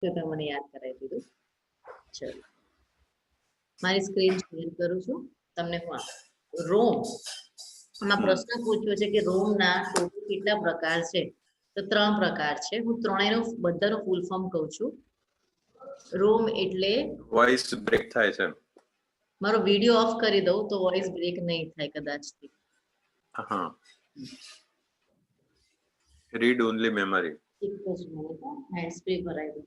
તો તમે મને યાદ કરાવી દીધું. ચલો મારી સ્ક્રીન શેર કરું છું તમને. હું રોમ આમાં પ્રશ્ન પૂછ્યો છે કે રોમના ટોટલ કેટલા પ્રકાર છે? તો 3 પ્રકાર છે. હું ત્રણેયનો બધાનો ફૂલ ફોર્મ કહું છું. રોમ એટલે વોઇસ બ્રેક થાય છે. મારો વિડિયો ઓફ કરી દઉં તો વોઇસ બ્રેક નહીં થાય કદાચથી. હા, રીડ ઓનલી મેમરી. એક જ મિનિટ, હેન્ડ્સ ફ્રી ભરાઈ દઉં.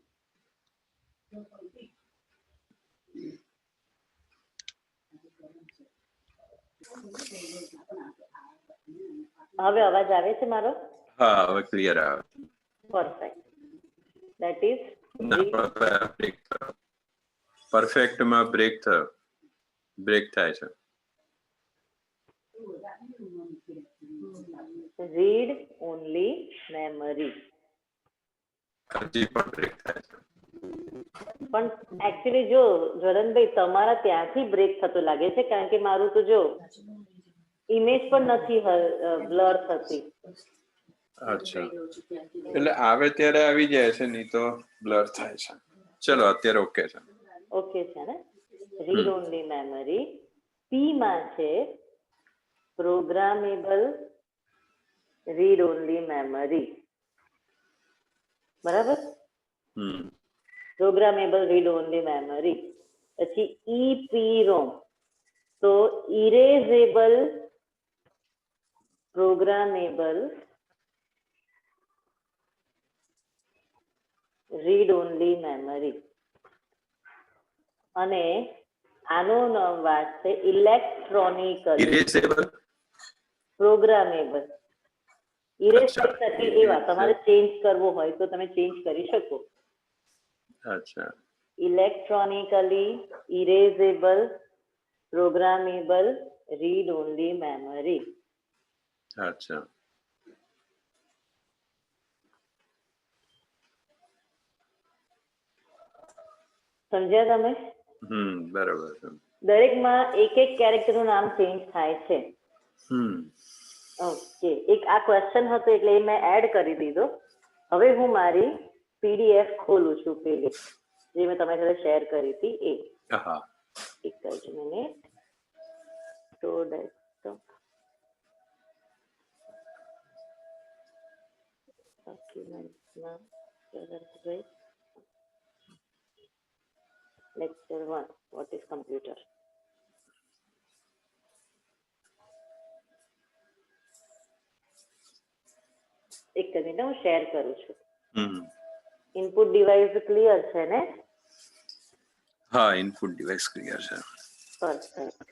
હવે અવાજ આવે છે મારો? હા, હવે ક્લિયર આવે. પરફેક્ટ. ધેટ ઇઝ પરફેક્ટ માં બ્રેક થાય છે. Read only memory. હજી પણ બ્રેક થાય છે. પણ એકચ્યુઅલી જો જરનભાઈ તમારા ત્યાંથી બ્રેક થતો લાગે છે, કારણ કે મારું તો જો ઇમેજ પણ નથી બ્લર થતી. અચ્છા, એટલે આવે ત્યારે આવી જાય છે, નહીં તો બ્લર થાય છે. ચલો અત્યારે ઓકે છે. ઓકે છે ને? Read only memory. પી માં છે પ્રોગ્રામેબલ રીડ ઓનલી મેમરી. બરાબર? Programmable read only memory. પછી EPROM તો erasable programmable read only memory. અને આનો નામ વાત છે ઇલેક્ટ્રોનિકલી ઇરેઝેબલ પ્રોગ્રામેબલ. ઇરેઝ કરી શકે એવા, તમારે ચેન્જ કરવો હોય તો તમે ચેન્જ કરી શકો. અચ્છા. Electronically erasable programmable read only memory. અચ્છા. સમજ્યા તમે? બરાબર છે. દરેકમાં એક એક કેરેક્ટરનું નામ ચેન્જ થાય છે. ઓકે, એક આ ક્વેશ્ચન હતો એટલે એ મેં એડ કરી દીધો. હવે હું મારી PDF ખોલું છું, પેલી જે મેં તમારી સાથે શેર કરી હતી એ. હા, એક જ મિનિટ. તો ડેસ્કટોપ ડોક્યુમેન્ટ્સમાં લેક્ચર 1 વોટ ઇઝ કમ્પ્યુટર. એક મિનિટ હું શેર કરું છું. ઇનપુટ ડિવાઇસ ક્લિયર છે ને? હા, ઇનપુટ ડિવાઇસ ક્લિયર છે. પરફેક્ટ.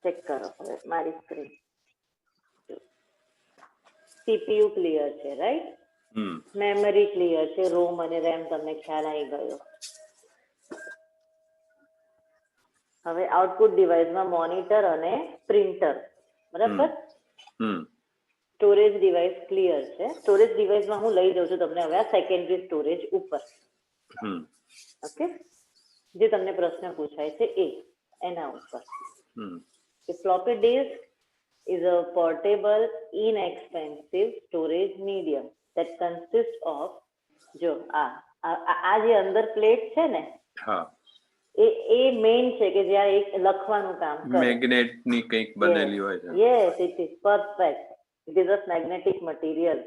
ચેક કરો હવે મારી સ્ક્રીન. CPU ક્લિયર છે, રાઈટ? મેમરી ક્લિયર છે, રોમ અને રેમ તમને ખ્યાલ આવી ગયો. હવે આઉટપુટ ડિવાઇસમાં મોનિટર અને પ્રિન્ટર, બરાબર? સ્ટોરેજ ડિવાઇસ ક્લિયર છે. સ્ટોરેજ ડિવાઇસમાં હું લઈ જાઉં છું તમને હવે આ સેકન્ડરી સ્ટોરેજ ઉપર. ઓકે, જે તમને પ્રશ્ન પૂછાય છે એના ઉપર. Floppy disk is a portable, inexpensive storage medium that consists of જો આ જે અંદર પ્લેટ છે ને, એ મેઇન છે કે જ્યાં એક લખવાનું કામ કરે. મેગ્નેટ ની કંઈક બનેલી હોય છે. Yes, it is perfect. It is a magnetic material.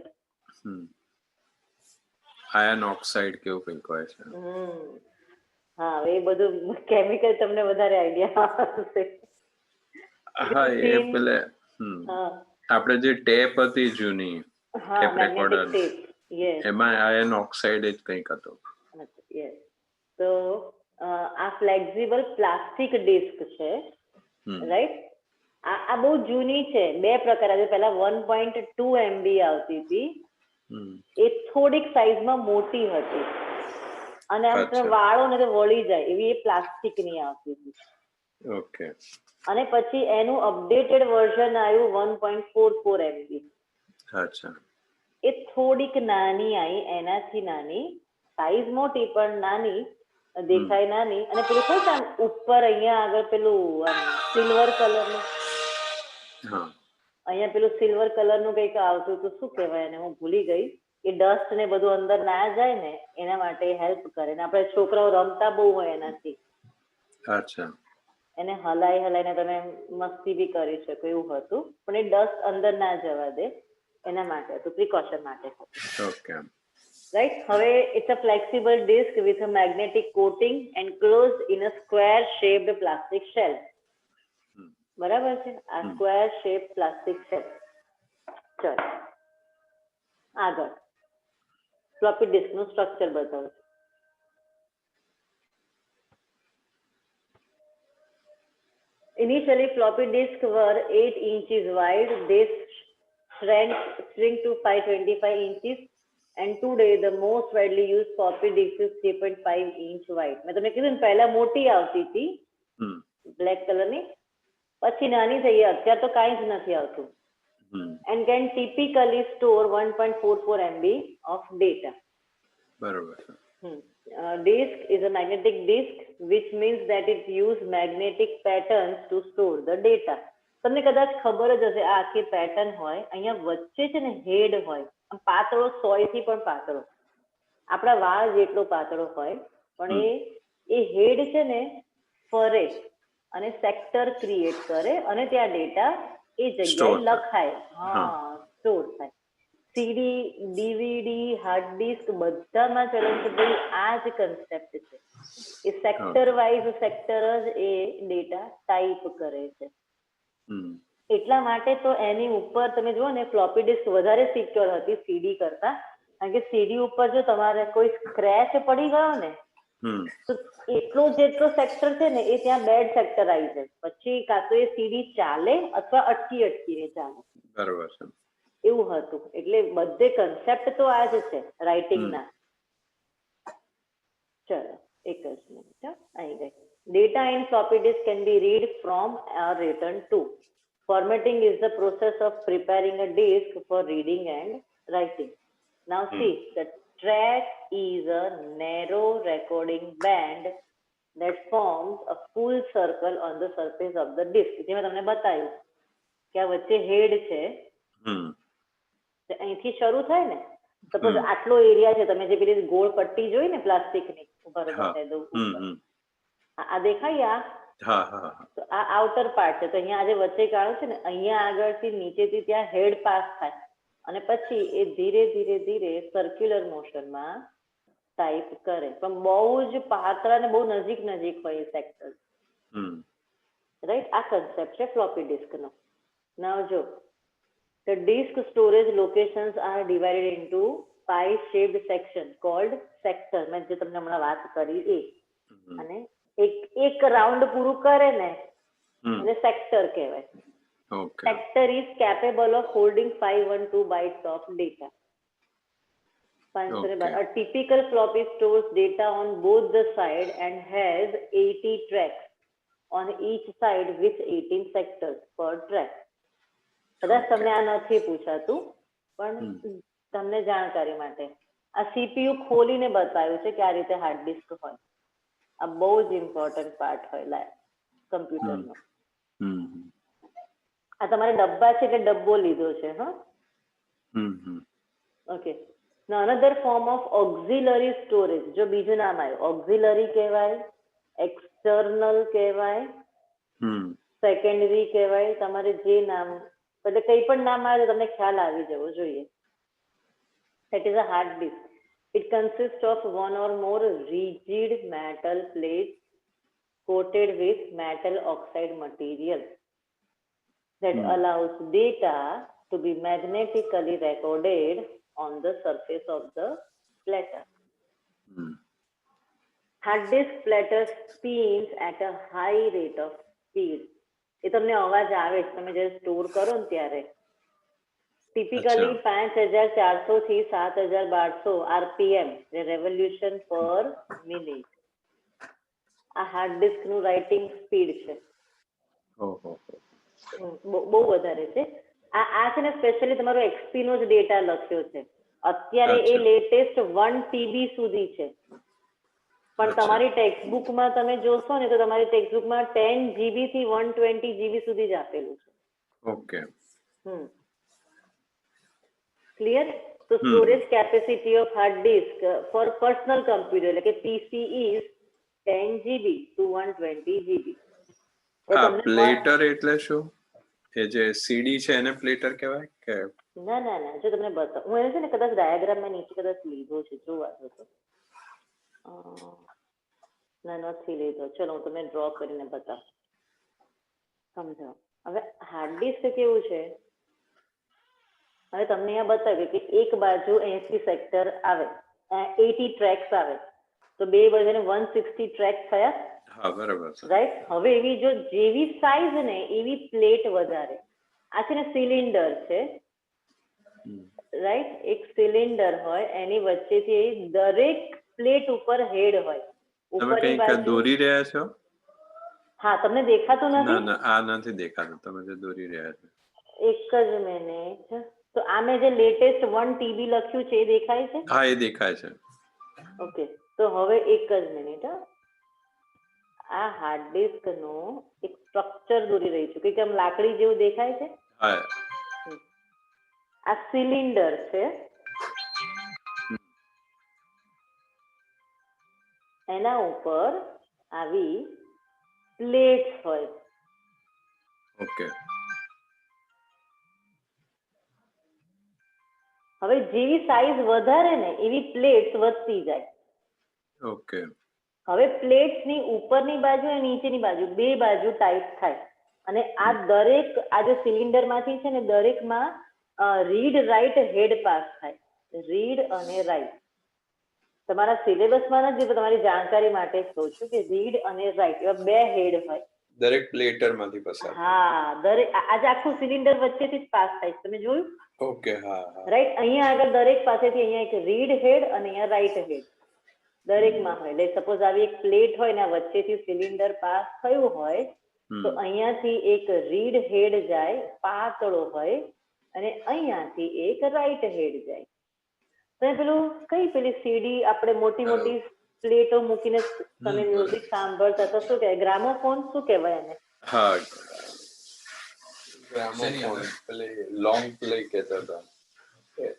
Iron oxide કેવું કંઈક હોય છે. હા, એ બધું કેમિકલ તમને વધારે આઈડિયા હશે. હા, એ પેલે આપણે જે ટેપ હતી જૂની ટેપ રેકોર્ડર, એમાં આયર્ન ઓક્સાઇડ જ કંઈક હતો. તો આ ફ્લેક્સિબલ પ્લાસ્ટિક ડિસ્ક છે, રાઈટ? આ બહુ જૂની છે. 2 પ્રકાર આવે. પહેલા 1.2 MB આવતી હતી, એ થોડીક સાઈઝમાં મોટી હતી અને આમ તમે વાળો ને તો વળી જાય એવી એ પ્લાસ્ટિકની આવતી હતી. ઓકે. અને પછી એનું અપડેટેડ વર્ઝન આવ્યું 1.44 MB. અચ્છા. એ થોડીક નાની આવી, એનાથી નાની, સાઈઝ મોટી પણ નાની, દેખાય નાની. અને પેલું ખબર છે આમ ઉપર અહીંયા આગળ પેલું સિલ્વર કલરનું, અહીંયા પેલું સિલ્વર કલરનું કંઈક આવતું હતું, શું કહેવાય એને, હું ભૂલી ગઈ. એ ડસ્ટ ને બધું અંદર ના જાય ને એના માટે હેલ્પ કરે. ને આપણે છોકરાઓ રમતા બહુ હોય એનાથી, અચ્છા, એને હલાઈને તમે મસ્તી બી કરી શકો એવું હતું, પણ એ ડસ્ટ અંદર ના જવા દે એના માટે હતું, પ્રિકોશન માટે હતું. Okay, right. હવે it's a flexible disk with a magnetic coating enclosed in a square shaped plastic shell. બરાબર છે, આ સ્ક્વેર શેપ પ્લાસ્ટિક શેલ. ચલો આગળ ફ્લોપી ડિસ્ક નું સ્ટ્રક્ચર બતાવું. Initially, floppy disks were 8 inches wide. They shrink to 525 inches, and today the most widely used floppy disk is 3.5 inch wide. મેં તમને કીધું ને પહેલા મોટી આવતી હતી બ્લેક કલરની, પછી નાની થઈ, અત્યારે તો કાંઈ જ નથી આવતું. And can typically store 1.44 MB of data. બરોબર. Disk is a magnetic disk, which means that it uses magnetic patterns to store the data. તમને કદાચ ખબર જ હશે, આ આખી પેટર્ન હોય, અહીંયા વચ્ચે છે ને હેડ હોય, પાતળો 100 થી પણ પાતળો, આપણા વાળ જેટલો પાતળો હોય, પણ એ હેડ છે ને ફરે અને સેક્ટર ક્રિએટ કરે અને ત્યાં ડેટા એ જગ્યાએ લખાય, સ્ટોર થાય. સીડી, ડીવીડી, હાર્ડ ડિસ્ક બધામાં ચલો છે ભાઈ આ જ કન્સેપ્ટ છે. એ સેક્ટર વાઇઝ સેક્ટર જ એ ડેટા ટાઈપ કરે છે. એટલા માટે તો એની ઉપર તમે જુઓ ને ફ્લોપી ડિસ્ક વધારે સિક્યોર હતી સીડી કરતા, કારણ કે સીડી ઉપર જો તમારે કોઈ સ્ક્રેચ પડી ગયો ને તો એટલો જેટલો સેક્ટર છે ને એ ત્યાં બેડ સેક્ટર આવી જાય, પછી કાં તો એ સીડી ચાલે અથવા અટકીને ચાલે. બરોબર છે, એવું હતું. એટલે બધે કન્સેપ્ટ તો આ જ છે રાઇટિંગના. ચલો એક જ મિનિટ, આવી ગઈ. Data in floppy disk can be read from or written to. Formatting is the process of preparing a disk for reading and writing. Now see, the track is a narrow recording band that forms a full circle on the surface of the disk. જે મેં તમને બતાવ્યું કે આ વચ્ચે હેડ છે, અહીંથી શરૂ થાય ને, સપોઝ આટલો એરિયા છે, તમે જે પેલી ગોળ પટ્ટી જોઈ ને પ્લાસ્ટિકની ઉપર બતાવી દઉં, આ દેખાય, તો આ આઉટર પાર્ટ છે. તો અહીંયા આજે વચ્ચે કાળો છે ને, અહીંયા આગળથી નીચેથી ત્યાં હેડ પાસ થાય અને પછી એ ધીરે ધીરે ધીરે સર્ક્યુલર મોશનમાં ટાઈપ કરે, પણ બહુ જ પાતળા ને બહુ નજીક હોય સેક્ટર. રાઈટ, આ કન્સેપ્ટ છે ફ્લોપી ડિસ્કનો. નાઉ જો, the disk storage locations are divided into pie-shaped sections called sector. મેં જે તમને હમણાં વાત કરી એ, અને એક રાઉન્ડ પૂરું કરે ને એટલે સેક્ટર કહેવાય. Sector is capable of holding 512 bytes of data. A typical floppy stores data on both the side and has 80 tracks on each side with 18 sectors per track. કદાચ તમને આ નથી પૂછાતું, પણ તમને જાણકારી માટે આ સીપીયુ ખોલીને બતાવ્યું છે કે આ રીતે હાર્ડ ડિસ્ક હોય. આ બહુ જ ઇમ્પોર્ટન્ટ પાર્ટ હોય કમ્પ્યુટરનો. આ તમારે ડબ્બા છે એટલે ડબ્બો લીધો છે. Okay. Another form of auxiliary storage, જો બીજું નામ આવ્યું, ઓક્ઝિલરી કહેવાય, એક્સટર્નલ કહેવાય, સેકન્ડરી કહેવાય, તમારે જે નામ, એટલે કઈ પણ નામ આવે તમને ખ્યાલ આવી જવો જોઈએ. That is a hard disk. It consists of one or more rigid metal plates coated with metal oxide material that allows data to be magnetically recorded on the surface of the platter. Hard disk platter spins at a high rate of speed. એ તમને અવાજ આવે છે તમે જ્યારે store કરો ને ત્યારે. Typically 5400 થી 7200 RPM, રેવોલ્યુશન પર મિનિટ. આ હાર્ડ ડિસ્ક નું રાઇટિંગ સ્પીડ છે, બહુ વધારે છે. આ છે ને સ્પેશિયલી તમારો એક્સપી નો જ ડેટા લખ્યો છે. અત્યારે એ લેટેસ્ટ 1 TB સુધી છે, પણ તમારી ટેક્સ્ટબુકમાં તમે જોશો ને તો તમારી ટેક્સ્ટબુકમાં 10 GB થી 120 GB સુધી જ આપેલું છે. Okay, clear? So storage capacity of hard disk for personal computer એટલે કે PC is 10 GB to 120 GB. હા, પ્લેટર એટલે શું? એ જે સીડી છે એને પ્લેટર કહેવાય કે? ના ના ના, જો તમને બતાવું, હું એને છે ને કદાચ ડાયાગ્રામ માં નીચે કદાચ લીધો છે, જોવા દો તો. ના, નથી લીધો. ચલો હું તમને ડ્રો કરીને બતાવું, સમજાવો. હવે હાર્ડ ડિસ્ક કેવું છે, હવે તમને અહીંયા બતાવ્યું કે એક બાજુ 80 સેક્ટર આવે, 80 ટ્રેક્સ આવે, તો બે બાજુને 160 ટ્રેક્સ થયા. હા, બરાબર છે. રાઈટ. હવે એવી જો જેવી સાઈઝ ને એવી પ્લેટ વધારે. આ છે ને સિલિન્ડર છે, રાઈટ. એક સિલિન્ડર હોય, એની વચ્ચેથી દરેક પ્લેટ ઉપર હેડ હોય. તમે કંઈક દોરી રહ્યા છો? હા, તમને દેખાતું નથી? ના ના, આ નથી દેખાતું, તમે જે દોરી રહ્યા છો. એક જ મિનિટ. તો આ મેં જે લેટેસ્ટ 1 TB લખ્યું છે એ દેખાય છે? હા, એ દેખાય છે. ઓકે, તો હવે એક જ મિનિટ. આ હાર્ડ ડિસ્ક નો એક સ્ટ્રક્ચર દોરી રહી છું કે આમ લાકડી જેવું દેખાય છે. હા, આ સિલિન્ડર છે, એના ઉપર આવી પ્લેટ હોય. ઓકે. હવે જેવી સાઈઝ વધારે ને એવી પ્લેટ્સ વધતી જાય. ઓકે. હવે પ્લેટ્સ ની ઉપરની બાજુ અને નીચેની બાજુ બે બાજુ ટાઈટ થાય, અને આ દરેક આ જે સિલિન્ડર માંથી છે ને દરેકમાં રીડ રાઈટ હેડ પાસ થાય. રીડ અને રાઈટ તમારા સિલેબસમાં નથી, તમારી જાણકારી માટે કહું છું કે રીડ અને રાઈટ એવા બે હેડ હોય દરેક પ્લેટર માંથી પસાર. હા, દરેક આજે આખું સિલિન્ડર વચ્ચેથી જ પાસ થાય. તમે જોયું? ઓકે. હા, રાઈટ. અહીંયા આગળ દરેક પાસેથી અહીંયા એક રીડ હેડ અને અહીંયા રાઈટ હેડ દરેકમાં હોય. એટલે સપોઝ આવી એક પ્લેટ હોય ને વચ્ચેથી સિલિન્ડર પાસ થયું હોય, તો અહીંયાથી એક રીડ હેડ જાય, પાતળો હોય, અને અહીંયાથી એક રાઈટ હેડ જાય. તમે પેલું કઈ પેલી સીડી આપણે મોટી મોટી પ્લેટો મૂકીને તમે મ્યુઝિક સાંભળતા તો શું કહેવાય? ગ્રામોફોન શું કહેવાય એને? હા, ગ્રામોફોન. લોંગ પ્લે કહેતા હતા.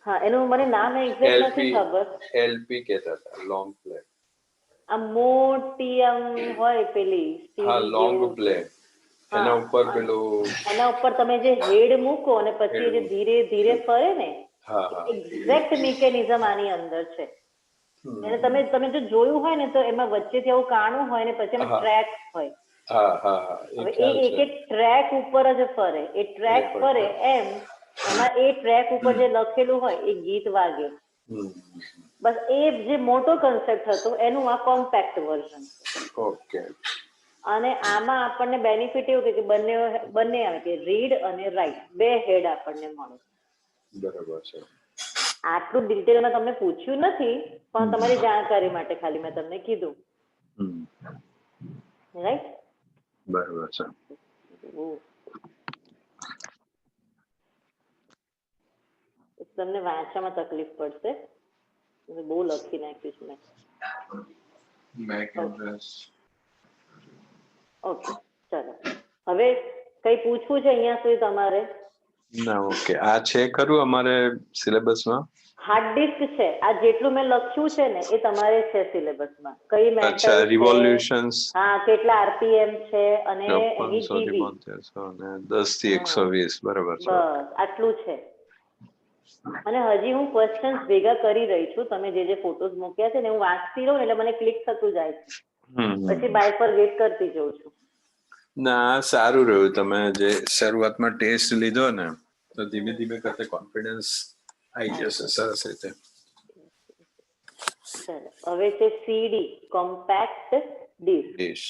હા, એનું મને નામ એક્ઝેક્ટ નથી ખબર. એલપી કહેતા હતા, લોંગ પ્લે. આ મોટી આમ હોય પેલી સીડી જેવું પ્લે. એના ઉપર પેલું એના ઉપર તમે જે હેડ મૂકો અને પછી જે ધીરે ધીરે ફરે ને, એક્ઝેક્ટ મિકેનિઝમ આની અંદર છે. અને તમે જો જોયું હોય ને તો એમાં વચ્ચેથી આવું કાણું હોય ને પછી એમાં ટ્રેક હોય. હવે એ એક એક ટ્રેક ઉપર જ ફરે. એ ટ્રેક ફરે એમ એમાં એ ટ્રેક ઉપર જે લખેલું હોય એ ગીત વાગે. બસ એ જે મોટો કન્સેપ્ટ હતો એનું આ કોમ્પેક્ટ વર્ઝન. ઓકે. અને આમાં આપણને બેનિફિટ એવું કે બંને આવે કે રીડ અને રાઈટ બે હેડ આપણને મળે. બરાબર છે. આટલું ડિટેલમાં તમને પૂછ્યું નથી, પણ તમારી જાણકારી માટે ખાલી મેં તમને કીધું. રાઈટ? બરાબર છે. તમને વાંચવામાં તકલીફ પડશે, બહુ લખી નાખ્યું છે મેં. ઓકે, ચલો. હવે કઈ પૂછવું છે અહીંયા સુધી તમારે? ના, ઓકે. આ છે ખરું અમારે સિલેબસમાં? હાર્ડ ડિસ્ક છે. આ જેટલું મેં લખ્યું છે ને એ તમારે છે સિલેબસમાં. કઈ મેટલ રિવોલ્યુશન્સ, હા, કેટલા આરપીએમ છે અને એની જીબી 10 થી 120. બરાબર છે. બસ આટલું છે. અને હજી હું ક્વેશ્ચન્સ ભેગા કરી રહી છું. તમે જે ફોટોઝ મૂક્યા છે ને હું વાંચતી રહું એટલે મને ક્લિક થતું જાય છે, પછી બાયફરગેટ કરતી જઉં છું. ના, સારું રહ્યું. તમે જે શરૂઆતમાં ટેસ્ટ લીધો ને તો ધીમે ધીમે કરતે કોન્ફિડન્સ આવી જશે સરસ રીતે. હવે છે સીડી, કોમ્પેક્ટ ડિસ્ક.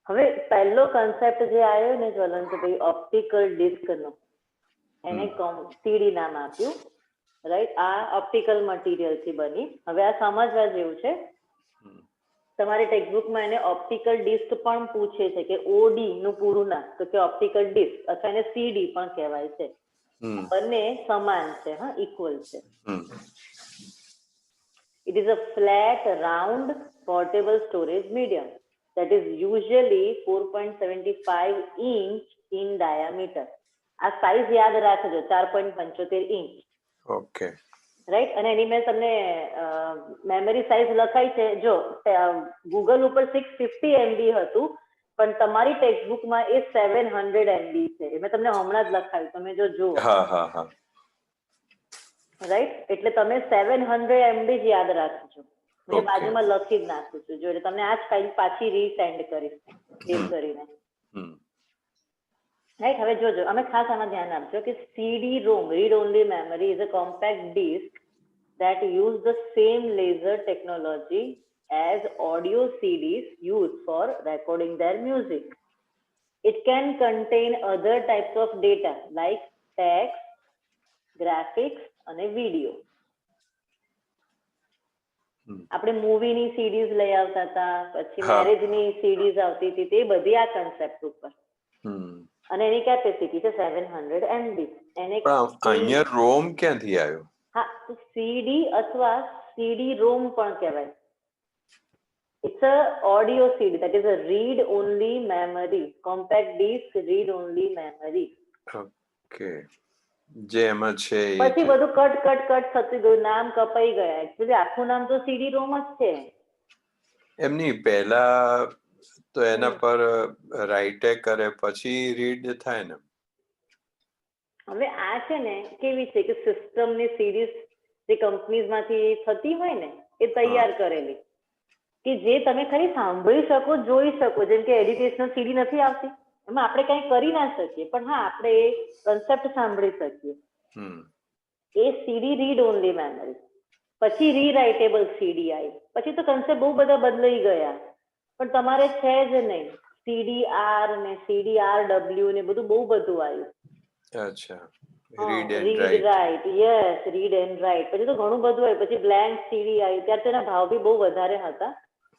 હવે પહેલો કન્સેપ્ટ જે આવ્યો ને જ્વલંતભાઈ, ઓપ્ટિકલ ડિસ્ક નો, એને સીડી નામ આપ્યું. રાઈટ? આ ઓપ્ટિકલ મટીરિયલ થી બની. હવે આ સમજવા જેવું છે. તમારી ટેક્સ્ટબુકમાં એને ઓપ્ટિકલ ડિસ્ક પણ પૂછે છે કે ઓડી નું પૂરું નામ તો કે ઓપ્ટિકલ ડિસ્ક, અથવા એને સીડી પણ કહેવાય છે. બંને સમાન છે, હા, ઇક્વલ છે. It is a flat, round, portable storage medium that is usually 4.75 inch in diameter. આ સાઈઝ યાદ રાખજો, 4.75 ઇંચ. ઓકે. રાઈટ. અને એની મેં તમને મેમરી સાઇઝ લખાઈ છે. જો ગૂગલ ઉપર 650 MB હતું, પણ તમારી ટેક્સ્ટબુકમાં એ 700 MB છે. મેં તમને હમણાં જ લખાયું, તમે જો જુઓ. રાઈટ. એટલે તમે 700 MB જ યાદ રાખજો. મેં બાજુમાં લખી જ નાખું છું. જો એટલે તમને આ જ ફાઇલ પાછી રીસેન્ડ કરીશ સેવ કરીને. રાઈટ. હવે જોજો, અમે ખાસ આમાં ધ્યાન આપજો કે CD-ROM, read only memory, is a compact disk that use the same laser technology as audio CDs used for recording their music. It can contain other types of data like text, graphics અને video. આપણે મૂવીની સીડીઝ લઈ આવતા હતા, પછી મેરેજની સીડીઝ આવતી હતી, તે બધી આ કન્સેપ્ટ ઉપર. અને એની કેપેસિટી છે 700 MB. એને અહીંયા રોમ ક્યાંથી આવ્યો? હા, તો સીડી અથવા CD-ROM પણ કહેવાય. It's a audio CD, that is a read only memory, compact disk read only memory. Okay. જે એમાં છે પછી બધું કટ થતું ગયું, નામ કપાઈ ગયા. એકચ્યુઅલી આખું નામ તો CD-ROM જ છે. એમની પહેલા તો એના પર રાઇટે કરે પછી રીડ થાય ને. હવે આ છે ને કેવી છે કે સિસ્ટમની સીરીઝ જે કંપનીઝમાંથી થતી હોય ને એ તૈયાર કરેલી, કે જે તમે ખાલી સાંભળી શકો, જોઈ શકો. જેમ કે એડિટેશનલ સીડી નથી આવતી, એમાં આપણે કંઈ કરી ના શકીએ, પણ હા આપણે એ કન્સેપ્ટ સાંભળી શકીએ. એ સીડી રીડ ઓનલી મેમરી. પછી રીરાઇટેબલ સીડી આવી. પછી તો કન્સેપ્ટ બહુ બધા બદલાઈ ગયા, પણ તમારે છે જ નહીં. CDR ને CDRW ને બધું બહુ બધું આવ્યું. અચ્છા. Read write, yes, read and write. પછી તો ઘણું બધું આવ્યું. પછી બ્લેન્ક સીડી આવી. ત્યારે તેના ભાવ બી બહુ વધારે હતા.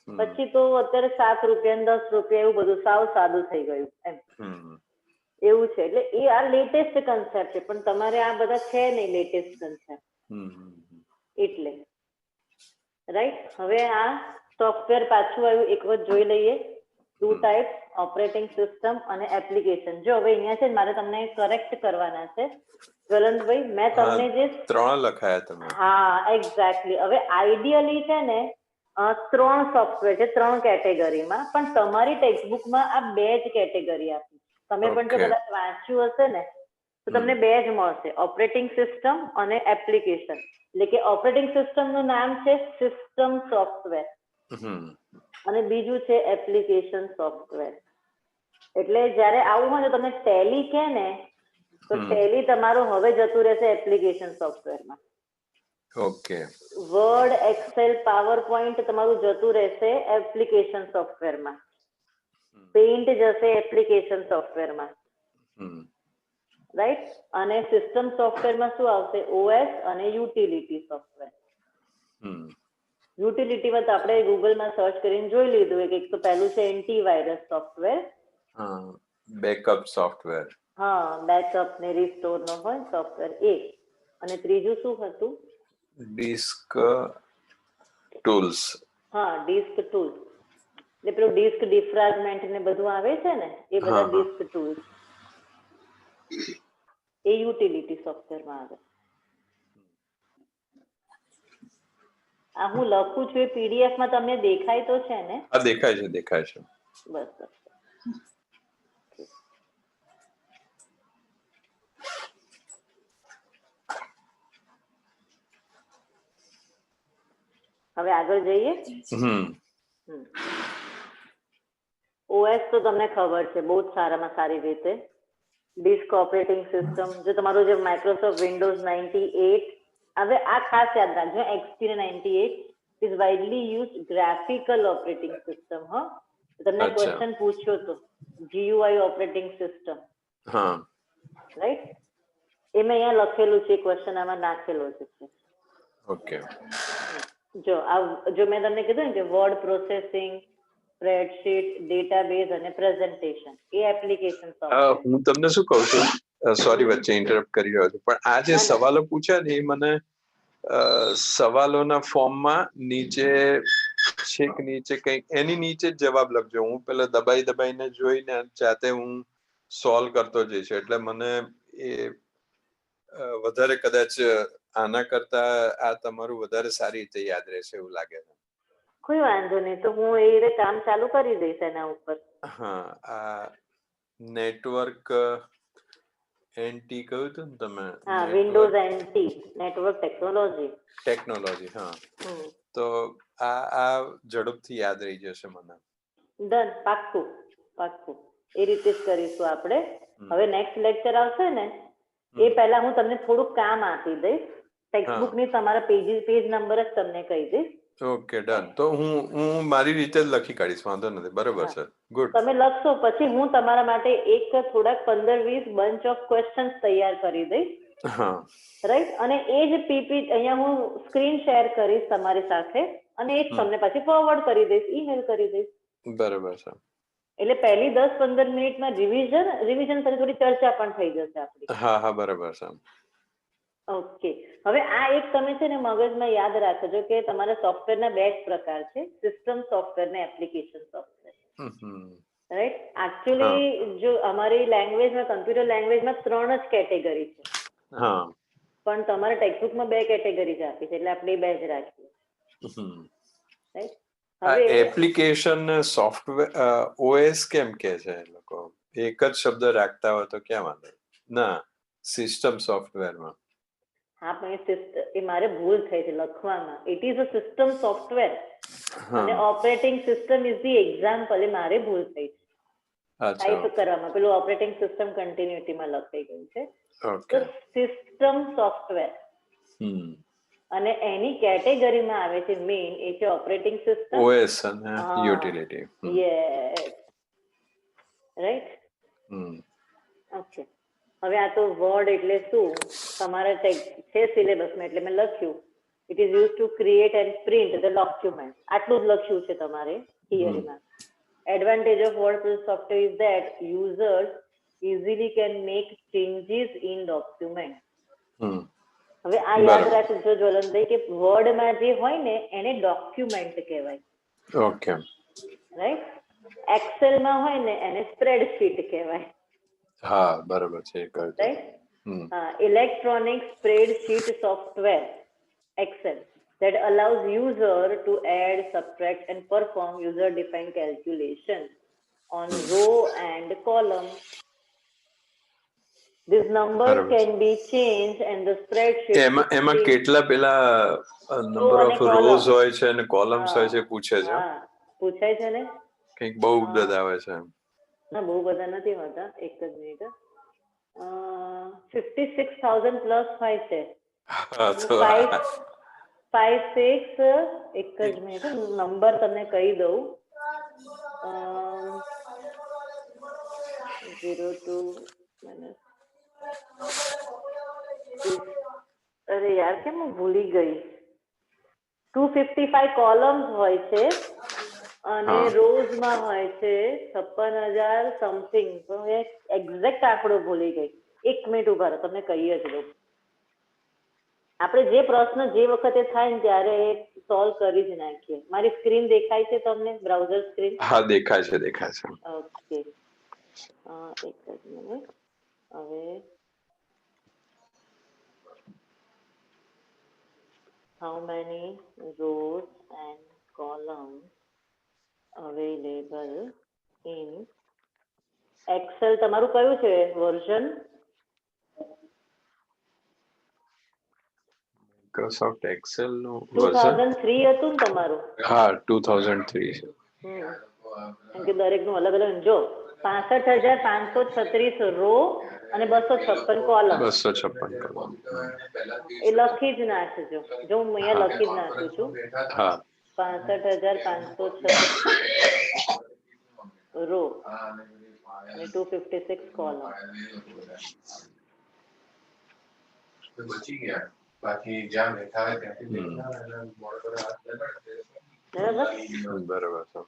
પછી તો અત્યારે 7 રૂપિયા 10 રૂપિયા એવું બધું સાવ સાદું થઈ ગયું એમ. એવું છે. એટલે એ આ લેટેસ્ટ કન્સેપ્ટ છે, પણ તમારે આ બધા છે નહીં લેટેસ્ટ કન્સેપ્ટ. એટલે રાઈટ. હવે આ સોફ્ટવેર પાછું આવ્યું, એક વખત જોઈ લઈએ. 2 ટાઈપ્સ, ઓપરેટિંગ સિસ્ટમ અને એપ્લિકેશન. જો હવે અહીંયા છે મારે તમને કરેક્ટ કરવાના છે જ્વલંતભાઈ. મેં તમને જે 3 લખાયા તમે. હા, એક્ઝેક્ટલી. હવે આઈડિયલી છે ને 3 સોફ્ટવેર છે 3 કેટેગરીમાં, પણ તમારી ટેક્સ્ટબુકમાં આ 2 જ કેટેગરી આપી. તમે પણ જો કદાચ વાંચ્યું હશે ને તો તમને 2 જ મળશે, ઓપરેટિંગ સિસ્ટમ અને એપ્લિકેશન. એટલે કે ઓપરેટિંગ સિસ્ટમ નું નામ છે સિસ્ટમ સોફ્ટવેર અને બીજું છે એપ્લિકેશન સોફ્ટવેર. એટલે જયારે આવું હોય તો તમે ટેલી કે ને તો ટેલી તમારું હવે જતું રહેશે એપ્લિકેશન સોફ્ટવેરમાં. Okay. Word, excel, PowerPoint તમારું જતું રહેશે એપ્લિકેશન સોફ્ટવેરમાં. પેઇન્ટ જશે એપ્લિકેશન સોફ્ટવેરમાં. રાઈટ. અને સિસ્ટમ સોફ્ટવેરમાં શું આવશે? OS અને યુટિલિટી સોફ્ટવેર. યુટિલિટીમાં તો આપણે ગૂગલમાં સર્ચ કરીને જોઈ લીધું કે એક તો પહેલું છે એન્ટીવાયરસ સોફ્ટવેર, બેકઅપ સોફ્ટવેર. હા, બેકઅપ ને રિસ્ટોર નો હોય સોફ્ટવેર એ. અને ત્રીજું શું હતું? Disk tools. હા, ડિસ્ક ટૂલ્સ. એટલે પેલું ડિસ્ક ડિફ્રેગમેન્ટ ને બધું આવે છે ને એ બધા ડિસ્ક ટૂલ્સ એ યુટિલિટી સોફ્ટવેરમાં આવે. આ હું લખું છું એ PDF માં તમને દેખાય તો છે ને? હા, દેખાય છે, દેખાય છે. બસ. હવે આગળ જઈએ. OS તો તમને ખબર છે બહુ જ સારામાં સારી રીતે. ડિસ્ક ઓપરેટિંગ સિસ્ટમ, જો તમારું જે માઇક્રોસોફ્ટ વિન્ડોઝ 98. હવે આ ખાસ યાદ રાખજો, XP 98 is widely used graphical operating system. હા, તમને ક્વેશ્ચન પૂછ્યો તો GUI ઓપરેટિંગ સિસ્ટમ, રાઈટ? એ મેં અહીંયા લખેલું છે, ક્વેશ્ચન આમાં નાખેલો છે. ઓકે. જો મેં તમને કીધું ને કે વર્ડ પ્રોસેસિંગ, સ્પ્રેડશીટ, ડેટાબેઝ અને પ્રેઝન્ટેશન એ એપ્લિકેશન સોફ્ટવેર. હું તમને શું કહું છું, સોરી વચ્ચે ઇન્ટરપ્ટ કરી રહ્યો છું, પણ આ જે સવાલો પૂછ્યા ને એ મને સવાલોના ફોર્મમાં નીચે છેક નીચે કંઈક એની નીચે જ જવાબ લખજો. હું પેલા દબાઈને જોઈને જાતે હું સોલ્વ કરતો જઈશ, એટલે મને એ વધારે કદાચ આના કરતા આ તમારું વધારે સારી રીતે યાદ રહેશે એવું લાગે છે. કોઈ વાંધો નહીં, તો હું એ રીતે કામ ચાલુ કરી દઈશ એના ઉપર. હા, આ નેટવર્ક એનટી કહ્યું હતું ને તમે? હા, વિન્ડોઝ એનટી, નેટવર્ક ટેકનોલોજી. હા, તો આ ઝડપથી યાદ રહી જશે મને. ડન, પાક્કું પાક્કું, એ રીતે જ કરીશું આપણે. હવે નેક્સ્ટ લેક્ચર આવશે ને એ પહેલા હું તમને થોડુંક કામ આપી દઈશ. ટેક્સ્ટબુક ની તમારા પેજ નંબર જ તમને કહી દઈશ. Okay, done. તો હું મારી રીતે જ લખી કાઢીશ, વાંધો નથી. બરોબર છે, ગુડ. તમે લખશો પછી હું તમારા માટે એક થોડાક 15-20 બંચ ઓફ ક્વેશ્ચન્સ તૈયાર કરી દઈશ. હા, રાઈટ. અને એ જ પીપીટી અહીંયા હું સ્ક્રીન શેર કરીશ તમારી સાથે અને એ જ તમને પછી ફોરવર્ડ કરી દઈશ, ઈમેલ કરી દઈશ. બરોબર છે. એટલે પહેલી 10-15 મિનિટમાં રિવિઝન સાથે થોડી ચર્ચા પણ થઈ જશે આપણી. હા, બરાબર છે. ઓકે. હવે આ એક તમે છે ને મગજમાં યાદ રાખજો કે તમારા સોફ્ટવેરના 2 જ પ્રકાર છે, સિસ્ટમ સોફ્ટવેર ને એપ્લિકેશન સોફ્ટવેર. રાઈટ. એકચ્યુઅલી જો અમારી લેંગ્વેજમાં, કમ્પ્યુટર લેંગ્વેજમાં 3 જ કેટેગરી છે. હા, પણ તમારા ટેક્સ્ટબુકમાં 2 કેટેગરી જ આપી છે, એટલે આપણે 2 જ રાખીએ. રાઈટ. હવે એપ્લિકેશન સોફ્ટવેર ઓએસ કેમ કે છે એ લોકો? એક જ શબ્દ રાખતા હોય તો ક્યાં વાંધો? ના, સિસ્ટમ સોફ્ટવેરમાં. હા, પણ એ મારે ભૂલ થઈ છે લખવામાં. It is a system software અને operating system is the example. એ મારે ભૂલ થઈ છે ટાઈપ કરવામાં. પેલું ઓપરેટિંગ સિસ્ટમ કન્ટિન્યુટીમાં લખાઈ ગયું છે. તો સિસ્ટમ સોફ્ટવેર અને એની કેટેગરીમાં આવે છે મેઇન, એ છે ઓપરેટિંગ સિસ્ટમ, ઓએસ અને યુટિલિટી. Yes, right. ઓકે. હવે આ તો વર્ડ એટલે શું તમારા છે સિલેબસમાં, એટલે મેં લખ્યું it is use to create and print the document. આટલું જ લખ્યું છે તમારે થિયરીમાં. Advantage of word software is that users easily can make changes in document. હવે આ યાદ રાખજો જ્વલનભાઈ કે વર્ડમાં જે હોય ને એને ડોક્યુમેન્ટ કહેવાય. Okay, right. એક્સેલમાં હોય ને એને સ્પ્રેડશીટ કહેવાય. હા, બરાબર છે. રાઈટ. હા, electronic spreadsheet software excel that allows user to add, subtract and perform user defined calculations on row and column. These numbers can be changed and the spreadsheet એમાં કેટલા પેલા નંબર ઓફ રોઝ હોય છે અને columns હોય છે પૂછે છે? હા, પૂછાય છે ને. કંઈક બહુ બધા આવે છે. ના, બહુ બધા નથી હોતા. એક જ મિનિટ. 56,000 પ્લસ હોય છે. 5-6 એક જ મિનિટ નંબર તમને કહી દઉં. 02 અરે યાર કેમ હું ભૂલી ગઈ. 255 કોલમ્સ હોય છે અને રોઝમાં હોય છે 56,000 સમથિંગ. એક્ઝેક્ટ આંકડો ભૂલી ગઈ. 1 મિનિટ ઉભા રહો, તમને કહી જ દઉં. આપણે જે પ્રશ્ન જે વખતે થાય ને ત્યારે સોલ્વ કરી જ નાખીએ. મારી સ્ક્રીન દેખાય છે તમને? Browser screen? હા, દેખાય છે. ઓકે, એક જ મિનિટ. હવે how many rows and columns available in Excel? તમારું કયું છે વર્ઝન? માઇક્રોસોફ્ટ એક્સેલ નું 2003 હતું ને તમારું? હા, 2003 છે. કેમ કે દરેકનું અલગ અલગ. જો 65,536 રો અને 256 કોલમ. 256 કોલમ. એ લખી જ નાખજો. જો હું અહીંયા લખી જ નાખું છું. હા, 65,536 રો અને 256 કોલમ. બચી ગયા. બાકી જ્યાં બેઠા હોય ત્યાંથી બરાબર છે.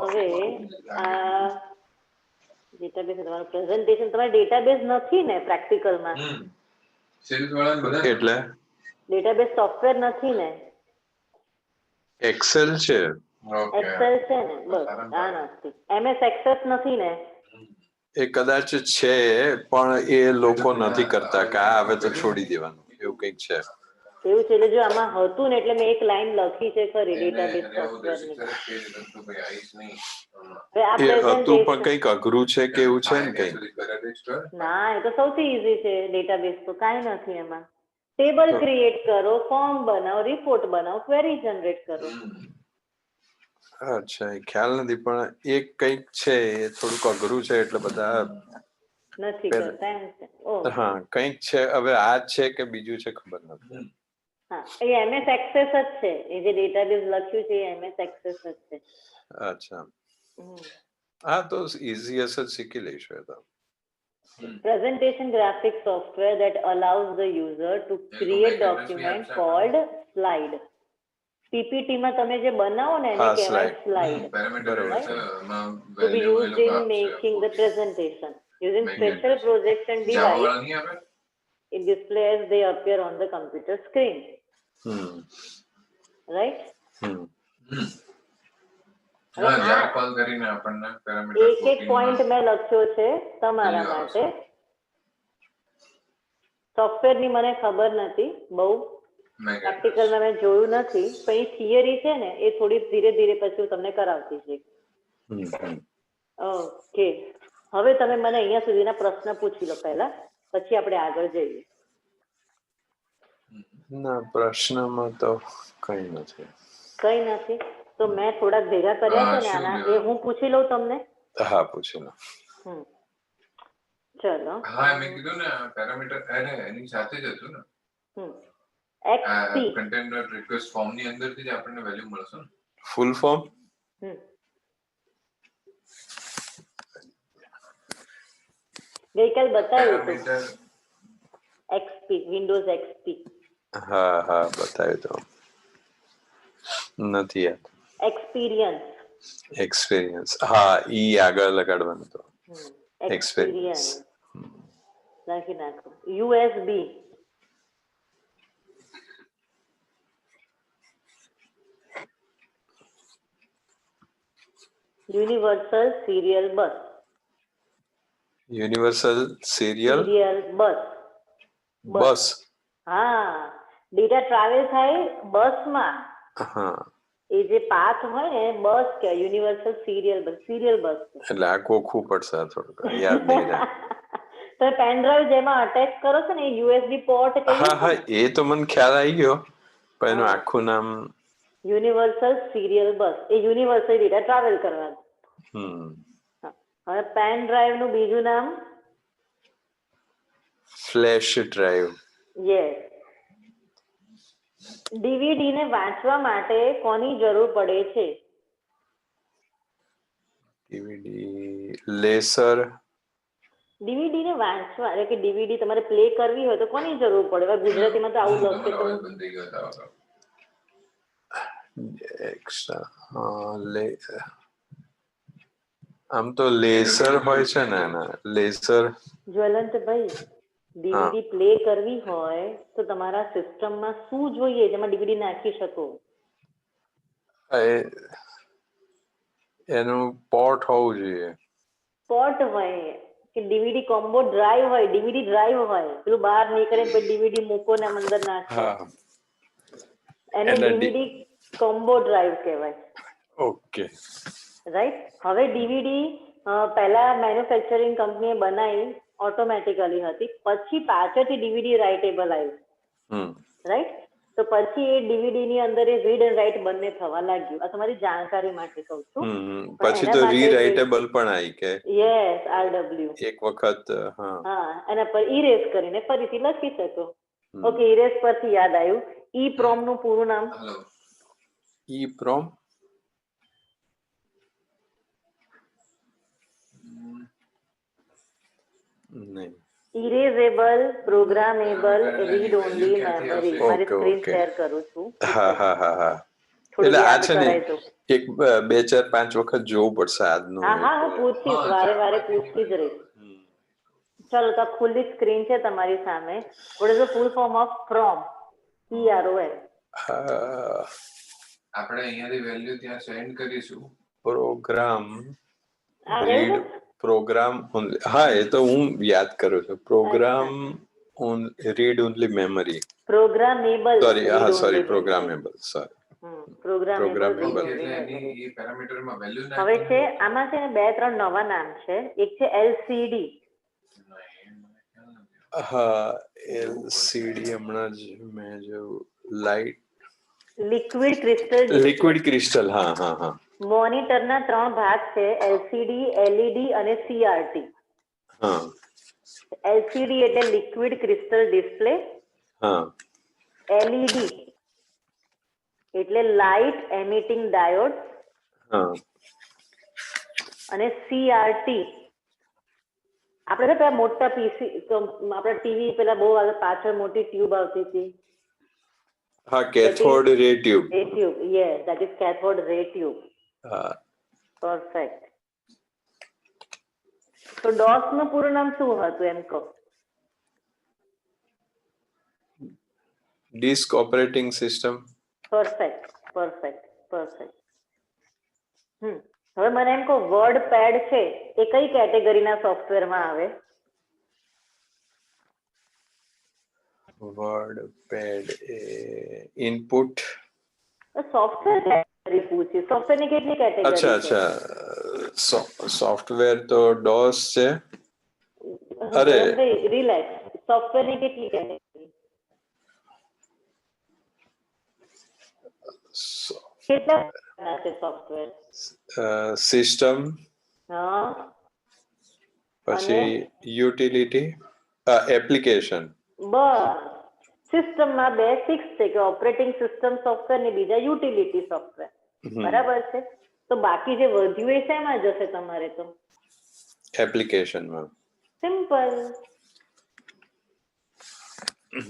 હવે આ ડેટાબેઝ, તમારું પ્રેઝન્ટેશન, તમારે ડેટાબેઝ નથી ને પ્રેક્ટિકલમાં? એટલે ડેટાબેઝ સોફ્ટવેર નથી ને? એક્સેલ છે. એક્સેલ છે ને? બસ, આ નથી. MS એક્સેસ નથી ને? એ કદાચ છે પણ એ લોકો નથી કરતા કે આ હવે તો છોડી દેવાનું. એવું કંઈક છે. એવું છે, એટલે જો આમાં હતું ને એટલે મેં એક લાઈન લખી છે ખરી ડેટાબેઝ સોફ્ટવેરની. એ હતું પણ કંઈક અઘરું છે કે એવું છે ને કંઈક? ના, એ તો સૌથી ઈઝી છે ડેટાબેઝ તો, કાંઈ નથી એમાં. ટેબલ ક્રિએટ કરો, ફોર્મ બનાવો, રિપોર્ટ બનાવો, ક્વેરી જનરેટ કરો. અચ્છા, એ ખ્યાલ નથી, પણ એક કંઈક છે એ થોડુંક અઘરું છે એટલે બધા નથી કરતા એમ છે. હા, કંઈક છે. હવે આ છે કે બીજું છે ખબર નથી. હા, એ MS એક્સેસ જ છે. એ જે ડેટાબેઝ લખ્યું છે એ MS એક્સેસ જ છે. અચ્છા, હા, તો ઈઝી હશે, શીખી લઈશું એ તો. Presentation graphic software that allows the user to create document called slide. PPT માં તમે જે બનાવો ને એને કહેવાય slide. Right? To be used in making the presentation. Using special projection device, it displays they appear on the computer screen. Right? એક point મેં લખ્યો છે તમારા માટે. સોફ્ટવેરની મને ખબર નથી બહુ, પ્રેક્ટિકલમાં મેં જોયું નથી, પણ એ થિયરી છે ને એ થોડી ધીરે ધીરે પછી હું તમને કરાવતી જઈશ. ઓકે, હવે તમે મને અહીંયા સુધીના પ્રશ્ન પૂછી લો પહેલા, પછી આપણે આગળ જઈએ. ના, પ્રશ્નમાં તો કઈ નથી. કઈ નથી તો મેં થોડાક ભેગા કર્યા છે ને આના, એ હું પૂછી લઉં તમને. હા, પૂછી લો. ચલો. હા, મેં કીધું ને પેરામીટર એની સાથે જ હતું ને. એક્સપી કન્ટેનર રિક્વેસ્ટ ફોર્મ ની અંદરથી જ આપણને વેલ્યુ મળશે ને. ફૂલ ફોર્મ ગઈકાલ બતાવ્યું હતું. XP, Windows XP. હા હા, બતાવ્યું તો નથી યાદ. એક્સપિરિયન્સ, હા, ઈ આગળ લગાડવાનું તો. એક્સપિરિયન્સ લખી નાખો. યુએસબી, યુનિવર્સલ સિરિયલ બસ. યુનિવર્સલ સિરિયલ બસ. હા, ડેટા ટ્રાવેલ થાય બસમાં. હા, એ જે પાથ હોય ને બસ કે યુનિવર્સલ સિરિયલ બસ એટલે આ કોખું પડશે થોડુંક, યાદ નહીં રહે. તો પેન ડ્રાઈવ જેમાં અટેચ કરો છો ને એ યુએસબી પોર્ટ કહીએ. હા હા, એ તો મને ખ્યાલ આવી ગયો, પણ એનું આખું નામ યુનિવર્સલ સિરિયલ બસ. એ યુનિવર્સલ ડેટા ટ્રાવેલ કરવાનું. હવે પેન ડ્રાઈવ નું બીજું નામ ફ્લેશ ડ્રાઈવ. યસ. ડીવીડી ને વાંચવા માટે કોની જરૂર પડે છે? DVD laser. ડીવીડી ને વાંચવા એટલે કે ડીવીડી તમારે પ્લે કરવી હોય તો કોની જરૂર પડે? ગુજરાતીમાં તો આવું લખે તો આમ તો લેસર હોય છે ને એના, લેસર. જ્વલંતભાઈ, ડીવીડી પ્લે કરવી હોય તો તમારા સિસ્ટમમાં શું જોઈએ જેમાં ડીવીડી નાખી શકો? એનું પોર્ટ હોવું જોઈએ. પોર્ટ હોય કે ડીવીડી કોમ્બો ડ્રાઈવ હોય, ડીવીડી ડ્રાઈવ હોય, પેલું બહાર નીકળે પછી ડીવીડી મૂકો ને અંદર નાખો, એને ડીવીડી કોમ્બો ડ્રાઈવ કહેવાય. Okay, right. હવે ડીવીડી પહેલા મેન્યુફેક્ચરિંગ કંપનીએ બનાવી ઓટોમેટિકલી હતી, પછી પાછળથી ડીવીડી રાઇટેબલ આવ્યું. રાઈટ. તો પછી એ ડીવીડી ની અંદર એ રીડ એન્ડ રાઇટ બંને થવા લાગ્યું. આ તમારી જાણકારી માટે કહું છું. પછી તો રીરાઇટેબલ પણ આવી કે યસ, RW એક વખત. હા, એના પર ઇરેઝ કરીને ફરીથી લખી શકો. ઓકે, ઇરેઝ પરથી યાદ આવ્યું, ઈ પ્રોમ નું પૂરું નામ? ઈ પ્રોમ નહીં. Erasable programmable read only memory. મારી સ્ક્રીન શેર કરું છું. હા હા હા હા, એટલે આ છે ને એક 2-4-5 વખત જોવું પડશે આજનું. હા હા, હું પૂછીશ, વારે વારે પૂછતી જ રહીશ. ચલો, તો ખુલ્લી સ્ક્રીન છે તમારી સામે. What is the full form of PROM? PROM. આપણે અહીંયાથી વેલ્યુ ત્યાં સેન્ડ કરીશું. Program read program. હા, એ તો હું યાદ કરું છું. Program read only memory. Programmable. Sorry, programmable. Sorry. Programmable. Programmable. એ પેરામીટરમાં વેલ્યુ હવે છે આમાં છે ને 2-3 નવા નામ છે. એક છે LCD. હા, LCD હમણાં જ મેં જો light liquid crystal. Liquid crystal. હા. મોનિટરના 3 ભાગ છે, LCD, LED અને CRT. હા. LCD એટલે લિક્વિડ ક્રિસ્ટલ ડિસ્પ્લે. હા. LED એટલે લાઇટ એમિટિંગ ડાયોડ. હા. અને CRT આપણે તો પેલા મોટા પીસી આપણા ટીવી પેલા બહુ પાછળ મોટી ટ્યુબ આવતી હતી. હા, કેથોડ રે ટ્યુબ. એ tube, yes, that is cathode ray tube. હા. પરફેક્ટ. તો DOS નું પૂરું નામ શું હતું એમ કહો? Disk operating system. પરફેક્ટ. હવે મને એમ કહો, વર્ડ પેડ છે એ કઈ કેટેગરીના સોફ્ટવેરમાં આવે? વર્ડ પેડ એ ઇનપુટ. સોફ્ટવેર કેટેગરી પૂછી. સોફ્ટવેરની કેટલી કેટેગરી છે? અચ્છા. સોફ્ટવેર તો DOS છે. અરે રિલેક્સ. સોફ્ટવેરની કેટલી કેટેગરી? કેટલા પ્રકારના છે સોફ્ટવેર? સિસ્ટમ, હા, પછી યુટિલિટી, એપ્લિકેશન. બસ. સિસ્ટમમાં બે ફિક્સ છે કે ઓપરેટિંગ સિસ્ટમ સોફ્ટવેર ને બીજા યુટિલિટી સોફ્ટવેર. બરાબર છે. તો બાકી જે વધ્યું એ શેમાં જશે તમારે? તો એપ્લિકેશનમાં. સિમ્પલ.